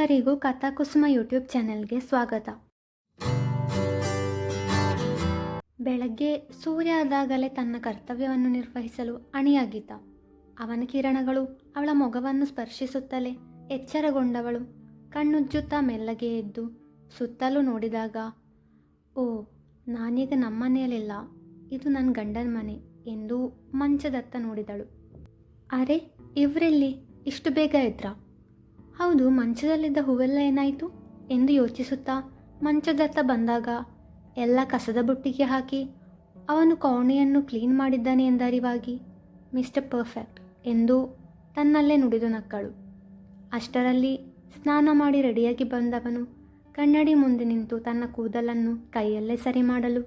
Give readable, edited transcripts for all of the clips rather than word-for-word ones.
ಎಲ್ಲರಿಗೂ ಕಥಾಕುಸುಮ ಯೂಟ್ಯೂಬ್ ಚಾನೆಲ್ಗೆ ಸ್ವಾಗತ. ಬೆಳಗ್ಗೆ ಸೂರ್ಯ ಆದಾಗಲೇ ತನ್ನ ಕರ್ತವ್ಯವನ್ನು ನಿರ್ವಹಿಸಲು ಅಣಿಯಾಗಿದ್ದ. ಅವನ ಕಿರಣಗಳು ಅವಳ ಮೊಗವನ್ನು ಸ್ಪರ್ಶಿಸುತ್ತಲೇ ಎಚ್ಚರಗೊಂಡವಳು ಕಣ್ಣುಜ್ಜುತ್ತಾ ಮೆಲ್ಲಗೆ ಎದ್ದು ಸುತ್ತಲೂ ನೋಡಿದಾಗ, ಓ, ನಾನೀಗ ನಮ್ಮನೆಯಲ್ಲಿಲ್ಲ, ಇದು ನನ್ನ ಗಂಡನ ಮನೆ ಎಂದು ಮಂಚದತ್ತ ನೋಡಿದಳು. ಅರೆ, ಇವರೆಲ್ಲಿ ಇಷ್ಟು ಬೇಗ ಎದ್ರಾ? ಹೌದು, ಮಂಚದಲ್ಲಿದ್ದ ಹೂವೆಲ್ಲ ಏನಾಯಿತು ಎಂದು ಯೋಚಿಸುತ್ತಾ ಮಂಚದತ್ತ ಬಂದಾಗ ಎಲ್ಲ ಕಸದ ಬುಟ್ಟಿಗೆ ಹಾಕಿ ಅವನು ಕೋಣೆಯನ್ನು ಕ್ಲೀನ್ ಮಾಡಿದ್ದಾನೆ ಎಂದರಿವಾಗಿ ಮಿಸ್ಟರ್ ಪರ್ಫೆಕ್ಟ್ ಎಂದು ತನ್ನಲ್ಲೇ ನುಡಿದು ನಕ್ಕಳು. ಅಷ್ಟರಲ್ಲಿ ಸ್ನಾನ ಮಾಡಿ ರೆಡಿಯಾಗಿ ಬಂದವನು ಕನ್ನಡಿ ಮುಂದೆ ನಿಂತು ತನ್ನ ಕೂದಲನ್ನು ಕೈಯಲ್ಲೇ ಸರಿ ಮಾಡಲು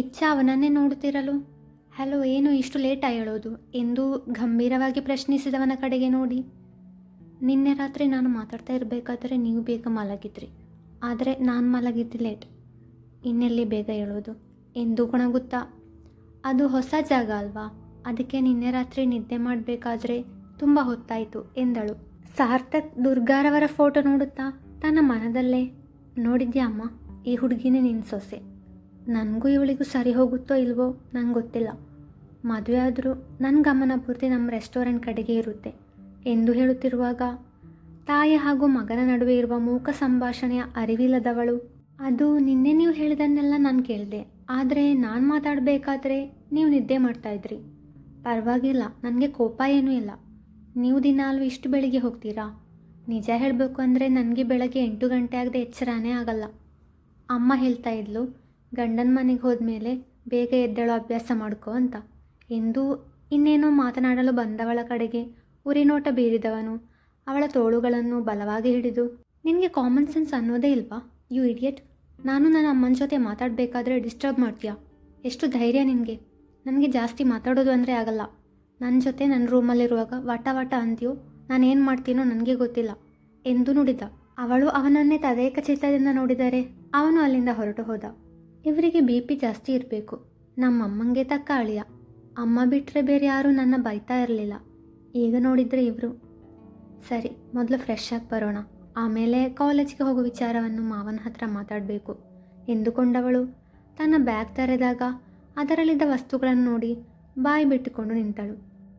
ಇಚ್ಛಾ ಅವನನ್ನೇ ನೋಡುತ್ತಿರಲು, ಹಲೋ, ಏನು ಇಷ್ಟು ಲೇಟಾಗಿ ಹೇಳೋದು ಎಂದು ಗಂಭೀರವಾಗಿ ಪ್ರಶ್ನಿಸಿದವನ ಕಡೆಗೆ ನೋಡಿ, ನಿನ್ನೆ ರಾತ್ರಿ ನಾನು ಮಾತಾಡ್ತಾ ಇರಬೇಕಾದ್ರೆ ನೀವು ಬೇಗ ಮಲಗಿದ್ರಿ, ಆದರೆ ನಾನು ಮಲಗಿದ್ದು ಲೇಟ್, ಇನ್ನೆಲ್ಲಿ ಬೇಗ ಹೇಳೋದು ಎಂದು ಗುಣಗುತ್ತಾ, ಅದು ಹೊಸ ಜಾಗ ಅಲ್ವಾ, ಅದಕ್ಕೆ ನಿನ್ನೆ ರಾತ್ರಿ ನಿದ್ದೆ ಮಾಡಬೇಕಾದ್ರೆ ತುಂಬ ಹೊತ್ತಾಯಿತು ಎಂದಳು. ಸಾರ್ಥಕ್ ದುರ್ಗಾರವರ ಫೋಟೋ ನೋಡುತ್ತಾ ತನ್ನ ಮನದಲ್ಲೇ, ನೋಡಿದ್ಯಾ ಅಮ್ಮ, ಈ ಹುಡುಗಿನೇ ನಿನ್ನ ಸೊಸೆ, ನನಗೂ ಇವಳಿಗೂ ಸರಿ ಹೋಗುತ್ತೋ ಇಲ್ವೋ ನಂಗೆ ಗೊತ್ತಿಲ್ಲ, ಮದುವೆ ಆದರೂ ನನ್ನ ಗಮನ ಪೂರ್ತಿ ನಮ್ಮ ರೆಸ್ಟೋರೆಂಟ್ ಕಡೆಗೆ ಇರುತ್ತೆ ಎಂದು ಹೇಳುತ್ತಿರುವಾಗ ತಾಯಿ ಹಾಗೂ ಮಗನ ನಡುವೆ ಇರುವ ಮೂಕ ಸಂಭಾಷಣೆಯ ಅರಿವಿಲ್ಲದವಳು, ಅದು ನಿನ್ನೆ ನೀವು ಹೇಳಿದನ್ನೆಲ್ಲ ನಾನು ಕೇಳಿದೆ, ಆದರೆ ನಾನು ಮಾತಾಡಬೇಕಾದ್ರೆ ನೀವು ನಿದ್ದೆ ಮಾಡ್ತಾಯಿದ್ರಿ, ಪರವಾಗಿಲ್ಲ, ನನಗೆ ಕೋಪ ಏನೂ ಇಲ್ಲ, ನೀವು ದಿನಾಲು ಇಷ್ಟು ಬೆಳಿಗ್ಗೆ ಹೋಗ್ತೀರಾ? ನಿಜ ಹೇಳಬೇಕು ಅಂದರೆ ನನಗೆ ಬೆಳಗ್ಗೆ 8 ಗಂಟೆ ಆಗದೆ ಎಚ್ಚರನೇ ಆಗಲ್ಲ. ಅಮ್ಮ ಹೇಳ್ತಾ ಇದ್ಲು, ಗಂಡನ ಮನೆಗೆ ಹೋದ್ಮೇಲೆ ಬೇಗ ಎದ್ದೇಳೋ ಅಭ್ಯಾಸ ಮಾಡ್ಕೋ ಅಂತ ಎಂದು ಇನ್ನೇನೋ ಮಾತನಾಡಲು ಬಂದವಳ ಕಡೆಗೆ ಉರಿನೋಟ ಬೀರಿದವನು ಅವಳ ತೋಳುಗಳನ್ನು ಬಲವಾಗಿ ಹಿಡಿದು, ನಿನಗೆ ಕಾಮನ್ ಸೆನ್ಸ್ ಅನ್ನೋದೇ ಇಲ್ವಾ ಯು ಇಡಿಯಟ್, ನಾನು ನನ್ನ ಅಮ್ಮನ ಜೊತೆ ಮಾತಾಡಬೇಕಾದ್ರೆ ಡಿಸ್ಟರ್ಬ್ ಮಾಡ್ತೀಯಾ? ಎಷ್ಟು ಧೈರ್ಯ ನಿನಗೆ? ನನಗೆ ಜಾಸ್ತಿ ಮಾತಾಡೋದು ಅಂದರೆ ಆಗಲ್ಲ, ನನ್ನ ಜೊತೆ ನನ್ನ ರೂಮಲ್ಲಿರುವಾಗ ವಟ ವಟ ಅಂತೀಯೋ, ನಾನೇನು ಮಾಡ್ತೀನೋ ನನಗೆ ಗೊತ್ತಿಲ್ಲ ಎಂದು ನುಡಿದ. ಅವಳು ಅವನನ್ನೇ ತದೇಕ ಚಿತ್ತದಿಂದ ನೋಡಿದರೆ ಅವನು ಅಲ್ಲಿಂದ ಹೊರಟು ಹೋದ. ಇವರಿಗೆ BP ಜಾಸ್ತಿ ಇರಬೇಕು, ನಮ್ಮಮ್ಮಂಗೆ ತಕ್ಕ ಅಳಿಯ, ಅಮ್ಮ ಬಿಟ್ಟರೆ ಬೇರೆ ಯಾರೂ ನನ್ನ ಬೈತಾ ಇರಲಿಲ್ಲ, ಈಗ ನೋಡಿದರೆ ಇವರು. ಸರಿ, ಮೊದಲು ಫ್ರೆಶ್ ಆಗಿ ಬರೋಣ, ಆಮೇಲೆ ಕಾಲೇಜಿಗೆ ಹೋಗೋ ವಿಚಾರವನ್ನು ಮಾವನ ಹತ್ರ ಮಾತಾಡಬೇಕು ಎಂದುಕೊಂಡವಳು ತನ್ನ ಬ್ಯಾಗ್ ತೆರೆದಾಗ ಅದರಲ್ಲಿದ್ದ ವಸ್ತುಗಳನ್ನು ನೋಡಿ ಬಾಯಿ ಬಿಟ್ಟುಕೊಂಡು ನಿಂತಳು.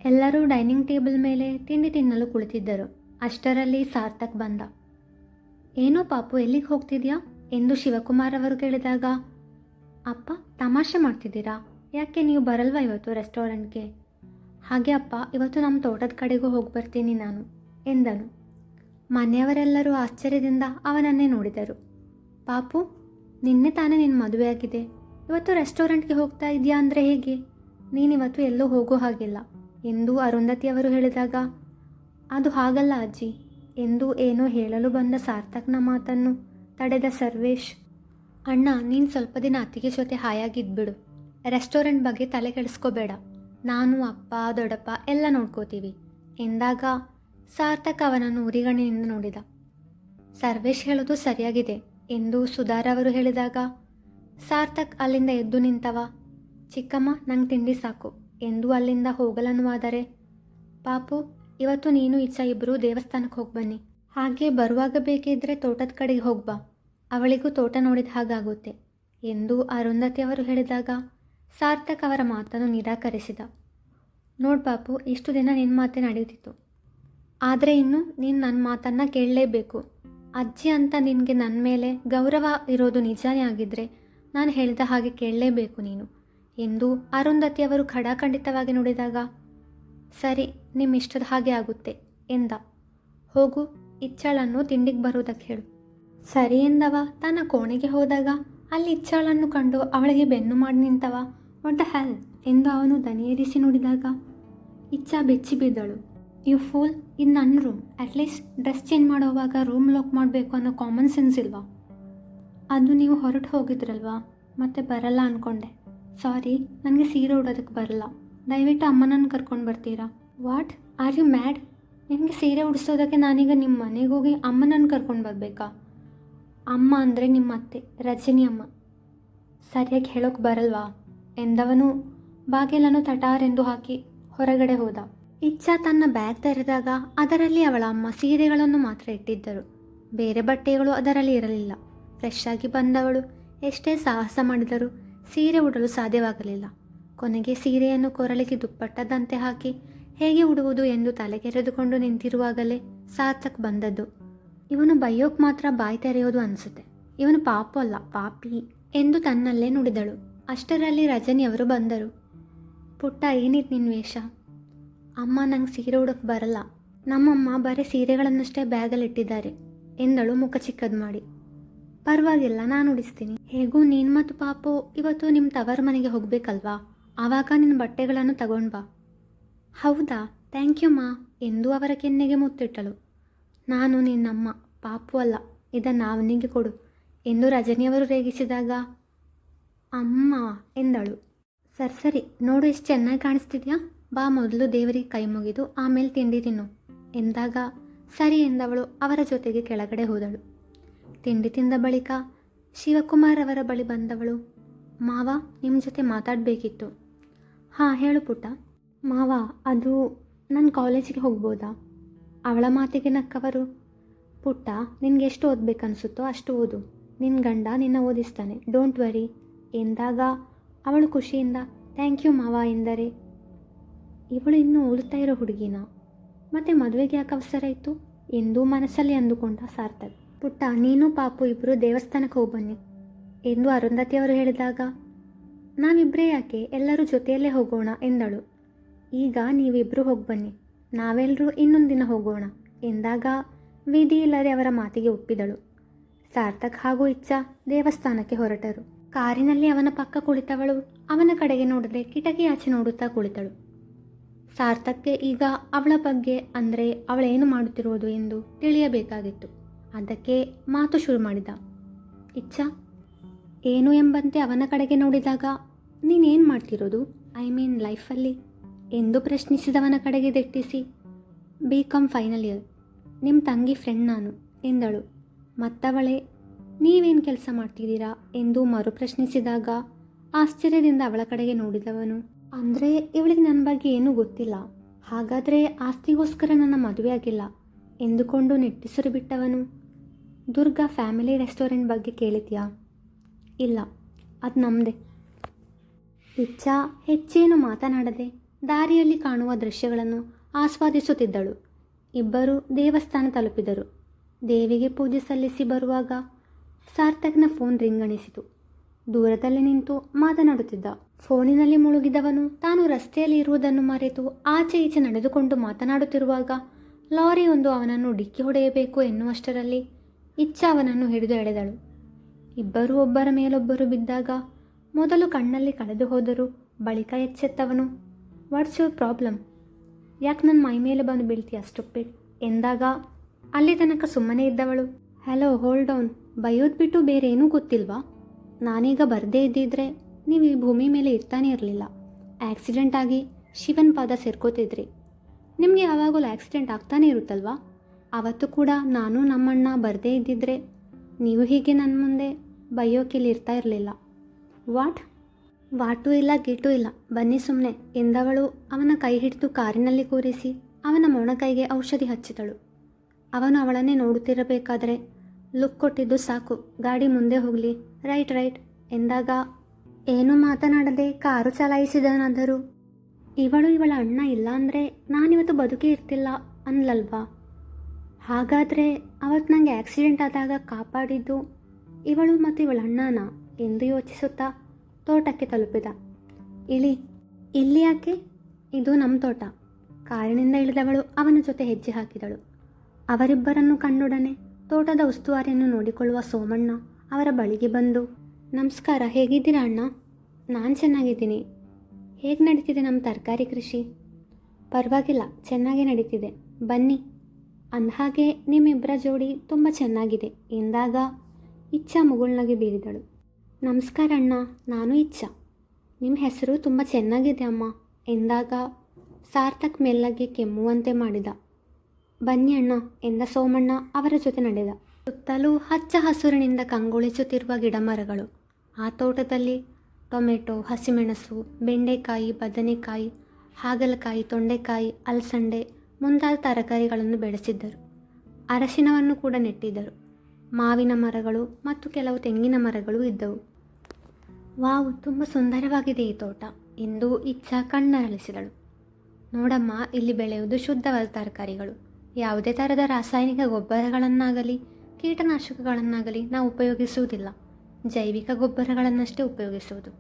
ಎಲ್ಲರೂ ಡೈನಿಂಗ್ ಟೇಬಲ್ ಮೇಲೆ ತಿಂಡಿ ತಿನ್ನಲು ಕುಳಿತಿದ್ದರು. ಅಷ್ಟರಲ್ಲಿ ಸಾರ್ಥಕ್ ಬಂದ. ಏನೋ ಪಾಪು, ಎಲ್ಲಿಗೆ ಹೋಗ್ತಿದ್ಯಾ ಎಂದು ಶಿವಕುಮಾರ್ ಅವರು ಕೇಳಿದಾಗ, ಅಪ್ಪ ತಮಾಷೆ ಮಾಡ್ತಿದ್ದೀರಾ, ಯಾಕೆ ನೀವು ಬರಲ್ವಾ ಇವತ್ತು ರೆಸ್ಟೋರೆಂಟ್ಗೆ? ಹಾಗೆ ಅಪ್ಪ, ಇವತ್ತು ನಮ್ಮ ತೋಟದ ಕಡೆಗೂ ಹೋಗಿ ಬರ್ತೀನಿ ನಾನು ಎಂದನು. ಮನೆಯವರೆಲ್ಲರೂ ಆಶ್ಚರ್ಯದಿಂದ ಅವನನ್ನೇ ನೋಡಿದರು. ಪಾಪು, ನಿನ್ನೆ ತಾನೇ ನಿನ್ನ ಮದುವೆ ಆಗಿದೆ, ಇವತ್ತು ರೆಸ್ಟೋರೆಂಟ್ಗೆ ಹೋಗ್ತಾ ಇದೆಯಾ ಅಂದರೆ ಹೇಗೆ? ನೀನಿವತ್ತು ಎಲ್ಲೂ ಹೋಗೋ ಹಾಗಿಲ್ಲ ಎಂದು ಅರುಂಧತಿಯವರು ಹೇಳಿದಾಗ, ಅದು ಹಾಗಲ್ಲ ಅಜ್ಜಿ ಎಂದು ಏನೋ ಹೇಳಲು ಬಂದ ಸಾರ್ಥಕ್ನ ಮಾತನ್ನು ತಡೆದ ಸರ್ವೇಶ್, ಅಣ್ಣ, ನೀನು ಸ್ವಲ್ಪ ದಿನ ಅತ್ತಿಗೆ ಜೊತೆ ಹಾಯಾಗಿದ್ಬಿಡು, ರೆಸ್ಟೋರೆಂಟ್ ಬಗ್ಗೆ ತಲೆ ಕೆಡಿಸ್ಕೋಬೇಡ, ನಾನು ಅಪ್ಪ ದೊಡ್ಡಪ್ಪ ಎಲ್ಲ ನೋಡ್ಕೋತೀವಿ ಎಂದಾಗ ಸಾರ್ಥಕ್ ಅವನನ್ನು ಉರಿಗಣ್ಣಿನಿಂದ ನೋಡಿದ. ಸರ್ವೇಶ್ ಹೇಳೋದು ಸರಿಯಾಗಿದೆ ಎಂದು ಸುಧಾರವರು ಹೇಳಿದಾಗ ಸಾರ್ಥಕ್ ಅಲ್ಲಿಂದ ಎದ್ದು ನಿಂತವ. ಚಿಕ್ಕಮ್ಮ, ನಂಗೆ ತಿಂಡಿ ಸಾಕು ಎಂದು ಅಲ್ಲಿಂದ ಹೋಗಲನ್ನುವಾದರೆ, ಪಾಪು, ಇವತ್ತು ನೀನು ಇಚ್ಛಾ ಇಬ್ಬರು ದೇವಸ್ಥಾನಕ್ಕೆ ಹೋಗಿ ಬನ್ನಿ, ಹಾಗೆ ಬರುವಾಗ ಬೇಕಿದ್ದರೆ ತೋಟದ ಕಡೆಗೆ ಹೋಗ್ಬಾ, ಅವಳಿಗೂ ತೋಟ ನೋಡಿದ ಹಾಗಾಗುತ್ತೆ ಎಂದು ಅರುಂಧತಿಯವರು ಹೇಳಿದಾಗ ಸಾರ್ಥಕ್ ಅವರ ಮಾತನ್ನು ನಿರಾಕರಿಸಿದ. ನೋಡು ಪಾಪು, ಇಷ್ಟು ದಿನ ನಿನ್ನ ಮಾತೇ ನಡೆಯುತ್ತಿತ್ತು, ಆದರೆ ಇನ್ನು ನೀನು ನನ್ನ ಮಾತನ್ನು ಕೇಳಲೇಬೇಕು. ಅಜ್ಜಿ ಅಂತ ನಿನಗೆ ನನ್ನ ಮೇಲೆ ಗೌರವ ಇರೋದು ನಿಜಾನೇ ಆಗಿದ್ದರೆ ನಾನು ಹೇಳಿದ ಹಾಗೆ ಕೇಳಲೇಬೇಕು ನೀನು ಎಂದು ಅರುಂಧತಿಯವರು ಖಡಾಖಂಡಿತವಾಗಿ ನುಡಿದಾಗ, ಸರಿ, ನಿಮ್ಮ ಇಷ್ಟದ ಹಾಗೆ ಆಗುತ್ತೆ ಎಂದ. ಹೋಗು, ಇಚ್ಛಾಳನ್ನು ತಿಂಡಿಗೆ ಬರುವುದಕ್ಕೆ ಹೇಳು. ಸರಿ ಎಂದವ ತನ್ನ ಕೋಣೆಗೆ ಹೋದಾಗ ಅಲ್ಲಿ ಇಚ್ಛಾಳನ್ನು ಕಂಡು ಅವಳಿಗೆ ಬೆನ್ನು ಮಾಡಿ ನಿಂತವ. ವಾಟ್ ದ ಹೆಲ್ ಎಂದು ಅವನು ದನಿಯೇರಿಸಿ ನುಡಿದಾಗ ಇಚ್ಛಾ ಬೆಚ್ಚಿ ಬಿದ್ದಳು. ಯು ಫೂಲ್, ಇದು ನನ್ನ ರೂಮ್, ಅಟ್ಲೀಸ್ಟ್ ಡ್ರೆಸ್ ಚೇಂಜ್ ಮಾಡೋವಾಗ ರೂಮ್ ಲಾಕ್ ಮಾಡಬೇಕು ಅನ್ನೋ ಕಾಮನ್ ಸೆನ್ಸ್ ಇಲ್ವಾ? ಅದು ನೀವು ಹೊರಟು ಹೋಗಿದ್ರಲ್ವಾ, ಮತ್ತೆ ಬರಲ್ಲ ಅಂದ್ಕೊಂಡೆ. ಸಾರಿ, ನನಗೆ ಸೀರೆ ಉಡೋದಕ್ಕೆ ಬರಲ್ಲ, ದಯವಿಟ್ಟು ಅಮ್ಮನನ್ನು ಕರ್ಕೊಂಡು ಬರ್ತೀರಾ? What are you mad? ನಿಮಗೆ ಸೀರೆ ಉಡಿಸೋದಕ್ಕೆ ನಾನೀಗ ನಿಮ್ಮ ಮನೆಗೆ ಹೋಗಿ ಅಮ್ಮನನ್ನು ಕರ್ಕೊಂಡು ಬರಬೇಕಾ? ಅಮ್ಮ ಅಂದರೆ ನಿಮ್ಮ ಅತ್ತೆ ರಜನಿ ಅಮ್ಮ, ಸರಿಯಾಗಿ ಹೇಳೋಕ್ಕೆ ಬರಲ್ವಾ ಎಂದವನು ಬಾಗಿಲನ್ನು ತಟಾರೆಂದು ಹಾಕಿ ಹೊರಗಡೆ ಹೋದ. ಇಚ್ಛಾ ತನ್ನ ಬ್ಯಾಗ್ ತೆರೆದಾಗ ಅದರಲ್ಲಿ ಅವಳ ಅಮ್ಮ ಸೀರೆಗಳನ್ನು ಮಾತ್ರ ಇಟ್ಟಿದ್ದರು. ಬೇರೆ ಬಟ್ಟೆಗಳು ಅದರಲ್ಲಿ ಇರಲಿಲ್ಲ. ಫ್ರೆಶ್ ಆಗಿ ಬಂದವಳು ಎಷ್ಟೇ ಸಾಹಸ ಮಾಡಿದರೂ ಸೀರೆ ಉಡಲು ಸಾಧ್ಯವಾಗಲಿಲ್ಲ. ಕೊನೆಗೆ ಸೀರೆಯನ್ನು ಕೊರಳಿಗೆ ದುಪ್ಪಟ್ಟದಂತೆ ಹಾಕಿ ಹೇಗೆ ಉಡುವುದು ಎಂದು ತಲೆಗೆರೆದುಕೊಂಡು ನಿಂತಿರುವಾಗಲೇ ಸಾರ್ಥಕ್ ಬಂದದ್ದು. ಇವನು ಬೈಯೋಕ್ ಮಾತ್ರ ಬಾಯಿ ತೆರೆಯೋದು ಅನಿಸುತ್ತೆ, ಇವನು ಪಾಪು ಅಲ್ಲ ಪಾಪಿ ಎಂದು ತನ್ನಲ್ಲೇ ನುಡಿದಳು. ಅಷ್ಟರಲ್ಲಿ ರಜನಿಯವರು ಬಂದರು. ಪುಟ್ಟ, ಏನಿತ್ತು ನಿನ್ನ ವೇಷ? ಅಮ್ಮ, ನಂಗೆ ಸೀರೆ ಉಡೋಕ್ಕೆ ಬರಲ್ಲ, ನಮ್ಮಮ್ಮ ಬರೀ ಸೀರೆಗಳನ್ನಷ್ಟೇ ಬ್ಯಾಗಲ್ಲಿ ಇಟ್ಟಿದ್ದಾರೆ ಎಂದಳು ಮುಖ ಚಿಕ್ಕದು ಮಾಡಿ. ಪರವಾಗಿಲ್ಲ, ನಾನು ಉಡಿಸ್ತೀನಿ. ಹೇಗೂ ನೀನು ಮತ್ತು ಪಾಪು ಇವತ್ತು ನಿಮ್ಮ ತವರು ಮನೆಗೆ ಹೋಗಬೇಕಲ್ವಾ, ಆವಾಗ ನಿನ್ನ ಬಟ್ಟೆಗಳನ್ನು ತಗೊಂಡು ಬಾ. ಹೌದಾ, ಥ್ಯಾಂಕ್ ಯು ಮಾ ಎಂದು ಅವರ ಕೆನ್ನೆಗೆ ಮುತ್ತಿಟ್ಟಳು. ನಾನು ನಿನ್ನಮ್ಮ, ಪಾಪು ಅಲ್ಲ, ಇದನ್ನು ಅವನಿಗೆ ಕೊಡು ಎಂದು ರಜನಿಯವರು ರೇಗಿಸಿದಾಗ ಅಮ್ಮ ಎಂದಳು. ಸರಿ ನೋಡು, ಎಷ್ಟು ಚೆನ್ನಾಗಿ ಕಾಣಿಸ್ತಿದ್ಯಾ, ಬಾ ಮೊದಲು ದೇವರಿಗೆ ಕೈ ಮುಗಿದು ಆಮೇಲೆ ತಿಂಡಿ ತಿನ್ನು ಎಂದಾಗ ಸರಿ ಎಂದವಳು ಅವರ ಜೊತೆಗೆ ಕೆಳಗಡೆ ಹೋದಳು. ತಿಂಡಿ ತಿಂದ ಬಳಿಕ ಶಿವಕುಮಾರ್ ಅವರ ಬಳಿ ಬಂದವಳು. ಮಾವ, ನಿಮ್ಮ ಜೊತೆ ಮಾತಾಡಬೇಕಿತ್ತು. ಹಾಂ ಹೇಳು ಪುಟ್ಟ. ಮಾವ, ಅದು ನನ್ನ ಕಾಲೇಜಿಗೆ ಹೋಗ್ಬೋದಾ? ಅವಳ ಮಾತಿಗೆ ನಕ್ಕವರು, ಪುಟ್ಟ, ನಿನಗೆ ಎಷ್ಟು ಓದಬೇಕನ್ಸುತ್ತೋ ಅಷ್ಟು ಓದು, ನಿನ್ನ ಗಂಡ ನಿನ್ನ ಓದಿಸ್ತಾನೆ, ಡೋಂಟ್ ವರಿ ಎಂದಾಗ ಅವಳು ಖುಷಿಯಿಂದ ಥ್ಯಾಂಕ್ ಯು ಮಾವ ಎಂದರೆ, ಇವಳು ಇನ್ನೂ ಓದುತ್ತಾ ಇರೋ ಹುಡುಗಿನ, ಮತ್ತು ಮದುವೆಗೆ ಯಾಕೆ ಅವಸರ ಇತ್ತು ಎಂದು ಮನಸ್ಸಲ್ಲಿ ಅಂದುಕೊಂಡ ಸಾರ್ಥಕ್. ಪುಟ್ಟ, ನೀನು ಪಾಪು ಇಬ್ಬರು ದೇವಸ್ಥಾನಕ್ಕೆ ಹೋಗ್ಬನ್ನಿ ಎಂದು ಅರುಂಧತಿಯವರು ಹೇಳಿದಾಗ, ನಾವಿಬ್ಬರೇ ಯಾಕೆ, ಎಲ್ಲರೂ ಜೊತೆಯಲ್ಲೇ ಹೋಗೋಣ ಎಂದಳು. ಈಗ ನೀವಿಬ್ಬರು ಹೋಗ್ಬನ್ನಿ, ನಾವೆಲ್ಲರೂ ಇನ್ನೊಂದು ದಿನ ಹೋಗೋಣ ಎಂದಾಗ ವಿಧಿ ಇಲ್ಲದೆ ಅವರ ಮಾತಿಗೆ ಒಪ್ಪಿದಳು. ಸಾರ್ಥಕ್ ಹಾಗೂ ಇಚ್ಛಾ ದೇವಸ್ಥಾನಕ್ಕೆ ಹೊರಟರು. ಕಾರಿನಲ್ಲಿ ಅವನ ಪಕ್ಕ ಕುಳಿತವಳು ಅವನ ಕಡೆಗೆ ನೋಡದೆ ಕಿಟಕಿ ಆಚೆ ನೋಡುತ್ತಾ ಕುಳಿತಳು. ಸಾರ್ಥಕ್ಗೆ ಈಗ ಅವಳ ಬಗ್ಗೆ, ಅಂದರೆ ಅವಳೇನು ಮಾಡುತ್ತಿರುವುದು ಎಂದು ತಿಳಿಯಬೇಕಾಗಿತ್ತು. ಅದಕ್ಕೆ ಮಾತು ಶುರು ಮಾಡಿದ. ಇಚ್ಛಾ, ಏನು ಎಂಬಂತೆ ಅವನ ಕಡೆಗೆ ನೋಡಿದಾಗ, ನೀನೇನು ಮಾಡ್ತಿರೋದು, ಐ ಮೀನ್ ಲೈಫಲ್ಲಿ ಎಂದು ಪ್ರಶ್ನಿಸಿದವನ ಕಡೆಗೆ ದಿಟ್ಟಿಸಿ, BCom ಫೈನಲ್ ಇಯರ್, ನಿಮ್ಮ ತಂಗಿ ಫ್ರೆಂಡ್ ನಾನು ಎಂದಳು. ಮತ್ತವಳೇ, ನೀವೇನು ಕೆಲಸ ಮಾಡ್ತಿದ್ದೀರಾ ಎಂದು ಮರುಪ್ರಶ್ನಿಸಿದಾಗ ಆಶ್ಚರ್ಯದಿಂದ ಅವಳ ಕಡೆಗೆ ನೋಡಿದವನು, ಅಂದರೆ ಇವಳಿಗೆ ನನ್ನ ಬಗ್ಗೆ ಏನೂ ಗೊತ್ತಿಲ್ಲ, ಹಾಗಾದರೆ ಆಸ್ತಿಗೋಸ್ಕರ ನನ್ನ ಮದುವೆ ಆಗಿಲ್ಲ ಎಂದುಕೊಂಡು ನಿಟ್ಟುಸಿರು ಬಿಟ್ಟವನು, ದುರ್ಗಾ ಫ್ಯಾಮಿಲಿ ರೆಸ್ಟೋರೆಂಟ್ ಬಗ್ಗೆ ಕೇಳಿದ್ಯಾ? ಇಲ್ಲ, ಅದು ನಮ್ಮದೇ. ಇಚ್ಛಾ ಹೆಚ್ಚೇನು ಮಾತನಾಡದೆ ದಾರಿಯಲ್ಲಿ ಕಾಣುವ ದೃಶ್ಯಗಳನ್ನು ಆಸ್ವಾದಿಸುತ್ತಿದ್ದಳು. ಇಬ್ಬರು ದೇವಸ್ಥಾನ ತಲುಪಿದರು. ದೇವಿಗೆ ಪೂಜೆ ಸಲ್ಲಿಸಿ ಬರುವಾಗ ಸಾರ್ಥಕ್ನ ಫೋನ್ ರಿಂಗಣಿಸಿತು. ದೂರದಲ್ಲಿ ನಿಂತು ಮಾತನಾಡುತ್ತಿದ್ದ. ಫೋನಿನಲ್ಲಿ ಮುಳುಗಿದವನು ತಾನು ರಸ್ತೆಯಲ್ಲಿ ಇರುವುದನ್ನು ಮರೆತು ಆಚೆ ಈಚೆ ನಡೆದುಕೊಂಡು ಮಾತನಾಡುತ್ತಿರುವಾಗ ಲಾರಿಯೊಂದು ಅವನನ್ನು ಡಿಕ್ಕಿ ಹೊಡೆಯಬೇಕು ಎನ್ನುವಷ್ಟರಲ್ಲಿ ಇಚ್ಛಾ ಅವನನ್ನು ಹಿಡಿದು ಎಳೆದಳು. ಇಬ್ಬರು ಒಬ್ಬರ ಮೇಲೊಬ್ಬರು ಬಿದ್ದಾಗ ಮೊದಲು ಕಣ್ಣಲ್ಲಿ ಕಳೆದು ಹೋದರು. ಬಳಿಕ ಎಚ್ಚೆತ್ತವನು, ವಾಟ್ಸ್ ಯುವರ್ ಪ್ರಾಬ್ಲಮ್, ಯಾಕೆ ನನ್ನ ಮೈ ಮೇಲೆ ಬಂದು ಬೀಳ್ತೀಯ ಸ್ಟುಪಿಡ್ ಎಂದಾಗ ಅಲ್ಲಿ ತನಕ ಸುಮ್ಮನೆ ಇದ್ದವಳು, ಹಲೋ ಹೋಲ್ಡ್ ಡೌನ್, ಬೈಯೋದು ಬಿಟ್ಟು ಬೇರೆ ಏನೂ ಗೊತ್ತಿಲ್ವಾ? ನಾನೀಗ ಬರದೇ ಇದ್ದಿದ್ರೆ ನೀವು ಈ ಭೂಮಿ ಮೇಲೆ ಇರ್ತಾನೆ ಇರಲಿಲ್ಲ. ಆಕ್ಸಿಡೆಂಟ್ ಆಗಿ ಶಿವನ್ ಪಾದ ಸೇರ್ಕೋತಿದ್ರಿ. ನಿಮಗೆ ಯಾವಾಗಲೂ ಆಕ್ಸಿಡೆಂಟ್ ಆಗ್ತಾನೆ ಇರುತ್ತಲ್ವಾ? ಆವತ್ತು ಕೂಡ ನಾನು ನಮ್ಮಣ್ಣ ಬರದೇ ಇದ್ದಿದ್ರೆ ನೀವು ಹೀಗೆ ನನ್ನ ಮುಂದೆ ಬೈಯೋಕಿಲ್ಲಿ ಇರ್ತಾ ಇರಲಿಲ್ಲ. ವಾಟೂ ಇಲ್ಲ ಗೀಟೂ ಇಲ್ಲ, ಬನ್ನಿ ಸುಮ್ಮನೆ ಎಂದವಳು ಅವನ ಕೈ ಹಿಡಿದು ಕಾರಿನಲ್ಲಿ ಕೂರಿಸಿ ಅವನ ಮೊಣಕೈಗೆ ಔಷಧಿ ಹಚ್ಚಿದಳು. ಅವನು ಅವಳನ್ನೇ ನೋಡುತ್ತಿರಬೇಕಾದರೆ ಲುಕ್ ಕೊಟ್ಟಿದ್ದು ಸಾಕು, ಗಾಡಿ ಮುಂದೆ ಹೋಗಲಿ, ರೈಟ್ ಎಂದಾಗ ಏನೂ ಮಾತನಾಡದೆ ಕಾರು ಚಲಾಯಿಸಿದನಾದರೂ ಇವಳು ಇವಳ ಅಣ್ಣ ಇಲ್ಲ ಅಂದರೆ ನಾನಿವತ್ತು ಬದುಕೇ ಇರ್ತಿಲ್ಲ ಅನ್ಲಲ್ವಾ? ಹಾಗಾದರೆ ಅವತ್ತು ನನಗೆ ಆಕ್ಸಿಡೆಂಟ್ ಆದಾಗ ಕಾಪಾಡಿದ್ದು ಇವಳು ಮತ್ತು ಇವಳ ಅಣ್ಣನ ಎಂದು ಯೋಚಿಸುತ್ತಾ ತೋಟಕ್ಕೆ ತಲುಪಿದ. ಇಲ್ಲಿ ಯಾಕೆ? ಇದು ನಮ್ಮ ತೋಟ. ಕಾರಿನಿಂದ ಇಳಿದವಳು ಅವನ ಜೊತೆ ಹೆಜ್ಜೆ ಹಾಕಿದಳು. ಅವರಿಬ್ಬರನ್ನು ಕಂಡೊಡನೆ ತೋಟದ ಉಸ್ತುವಾರಿಯನ್ನು ನೋಡಿಕೊಳ್ಳುವ ಸೋಮಣ್ಣ ಅವರ ಬಳಿಗೆ ಬಂದು, ನಮಸ್ಕಾರ, ಹೇಗಿದ್ದೀರಾ ಅಣ್ಣ? ನಾನು ಚೆನ್ನಾಗಿದ್ದೀನಿ. ಹೇಗೆ ನಡೀತಿದೆ ನಮ್ಮ ತರಕಾರಿ ಕೃಷಿ? ಪರವಾಗಿಲ್ಲ, ಚೆನ್ನಾಗೇ ನಡೀತಿದೆ, ಬನ್ನಿ. ಅಂದಹಾಗೆ ನಿಮ್ಮಿಬ್ಬರ ಜೋಡಿ ತುಂಬ ಚೆನ್ನಾಗಿದೆ ಎಂದಾಗ ಇಚ್ಛಾ ಮುಗುಳ್ನಗೆ ಬೀರಿದಳು. ನಮಸ್ಕಾರ ಅಣ್ಣ, ನಾನು ಇಚ್ಛಾ. ನಿಮ್ಮ ಹೆಸರು ತುಂಬ ಚೆನ್ನಾಗಿದೆ ಅಮ್ಮ ಎಂದಾಗ ಸಾರ್ಥಕ್ ಮೆಲ್ಲಗೆ ಕೆಮ್ಮುವಂತೆ ಮಾಡಿದ. ಬನ್ನಿ ಅಣ್ಣ ಎಂದ ಸೋಮಣ್ಣ ಅವರ ಜೊತೆ ನಡೆದ. ಸುತ್ತಲೂ ಹಚ್ಚ ಹಸುರಿನಿಂದ ಕಂಗೊಳಿಸುತ್ತಿರುವ ಗಿಡಮರಗಳು. ಆ ತೋಟದಲ್ಲಿ ಟೊಮೆಟೊ, ಹಸಿಮೆಣಸು, ಬೆಂಡೆಕಾಯಿ, ಬದನೆಕಾಯಿ, ಹಾಗಲಕಾಯಿ, ತೊಂಡೆಕಾಯಿ, ಅಲಸಂಡೆ ಮುಂತಾದ ತರಕಾರಿಗಳನ್ನು ಬೆಳೆಸಿದ್ದರು. ಅರಶಿನವನ್ನು ಕೂಡ ನೆಟ್ಟಿದ್ದರು. ಮಾವಿನ ಮರಗಳು ಮತ್ತು ಕೆಲವು ತೆಂಗಿನ ಮರಗಳು ಇದ್ದವು. ವಾವ್, ತುಂಬ ಸುಂದರವಾಗಿದೆ ಈ ತೋಟ ಎಂದು ಇಚ್ಛಾ ಕಣ್ಣರಳಿಸಿದಳು. ನೋಡಮ್ಮ, ಇಲ್ಲಿ ಬೆಳೆಯುವುದು ಶುದ್ಧವಾದ ತರಕಾರಿಗಳು. ಯಾವುದೇ ಥರದ ರಾಸಾಯನಿಕ ಗೊಬ್ಬರಗಳನ್ನಾಗಲಿ ಕೀಟನಾಶಕಗಳನ್ನಾಗಲಿ ನಾವು ಉಪಯೋಗಿಸುವುದಿಲ್ಲ. ಜೈವಿಕ ಗೊಬ್ಬರಗಳನ್ನಷ್ಟೇ ಉಪಯೋಗಿಸುವುದು.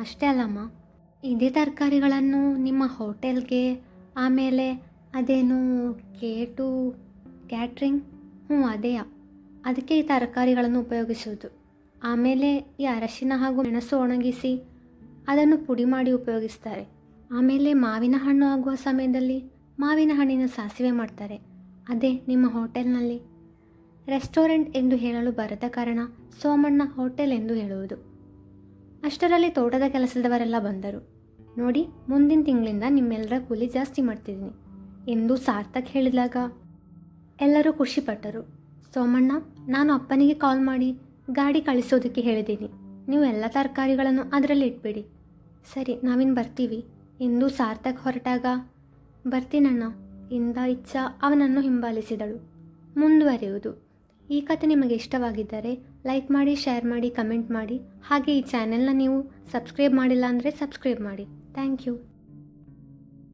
ಅಷ್ಟೇ ಅಲ್ಲಮ್ಮ, ಇದೇ ತರಕಾರಿಗಳನ್ನು ನಿಮ್ಮ ಹೋಟೆಲ್ಗೆ, ಆಮೇಲೆ ಅದೇನು ಕ್ಯಾಟ್ರಿಂಗ್, ಅದೇಯಾ, ಅದಕ್ಕೆ ಈ ತರಕಾರಿಗಳನ್ನು ಉಪಯೋಗಿಸುವುದು. ಆಮೇಲೆ ಈ ಅರಶಿನ ಹಾಗೂ ಮೆಣಸು ಒಣಗಿಸಿ ಅದನ್ನು ಪುಡಿ ಮಾಡಿ ಉಪಯೋಗಿಸ್ತಾರೆ. ಆಮೇಲೆ ಮಾವಿನ ಹಣ್ಣು ಆಗುವ ಸಮಯದಲ್ಲಿ ಮಾವಿನ ಹಣ್ಣಿನ ಸಾಸಿವೆ ಮಾಡ್ತಾರೆ. ಅದೇ ನಿಮ್ಮ ಹೋಟೆಲ್ನಲ್ಲಿ ರೆಸ್ಟೋರೆಂಟ್ ಎಂದು ಹೇಳಲು ಬರದ ಕಾರಣ ಸೋಮಣ್ಣ ಹೋಟೆಲ್ ಎಂದು ಹೇಳುವುದು. ಅಷ್ಟರಲ್ಲಿ ತೋಟದ ಕೆಲಸದವರೆಲ್ಲ ಬಂದರು. ನೋಡಿ, ಮುಂದಿನ ತಿಂಗಳಿಂದ ನಿಮ್ಮೆಲ್ಲರ ಕೂಲಿ ಜಾಸ್ತಿ ಮಾಡ್ತಿದ್ದೀನಿ ಎಂದು ಸಾರ್ಥಕ್ ಹೇಳಿದಾಗ ಎಲ್ಲರೂ ಖುಷಿಪಟ್ಟರು. ಸೋಮಣ್ಣ, ನಾನು ಅಪ್ಪನಿಗೆ ಕಾಲ್ ಮಾಡಿ ಗಾಡಿ ಕಳಿಸೋದಕ್ಕೆ ಹೇಳಿದ್ದೀನಿ. ನೀವು ಎಲ್ಲ ತರಕಾರಿಗಳನ್ನು ಅದರಲ್ಲಿ ಇಟ್ಬಿಡಿ. ಸರಿ, ನಾವಿನ್ನು ಬರ್ತೀವಿ ಎಂದು ಸಾರ್ಥಕ್ ಹೊರಟಾಗ, ಬರ್ತೀನಣ್ಣ ಎಂದ ಇಚ್ಛಾ ಅವನನ್ನು ಹಿಂಬಾಲಿಸಿದಳು. ಮುಂದುವರಿಯುವುದು. ಈ ಕಥೆ ನಿಮಗೆ ಇಷ್ಟವಾಗಿದ್ದರೆ ಲೈಕ್ ಮಾಡಿ, ಶೇರ್ ಮಾಡಿ, ಕಮೆಂಟ್ ಮಾಡಿ. ಹಾಗೆ ಈ ಚಾನೆಲ್ನ ನೀವು ಸಬ್ಸ್ಕ್ರೈಬ್ ಮಾಡಿಲ್ಲ ಅಂದರೆ ಸಬ್ಸ್ಕ್ರೈಬ್ ಮಾಡಿ. Thank you.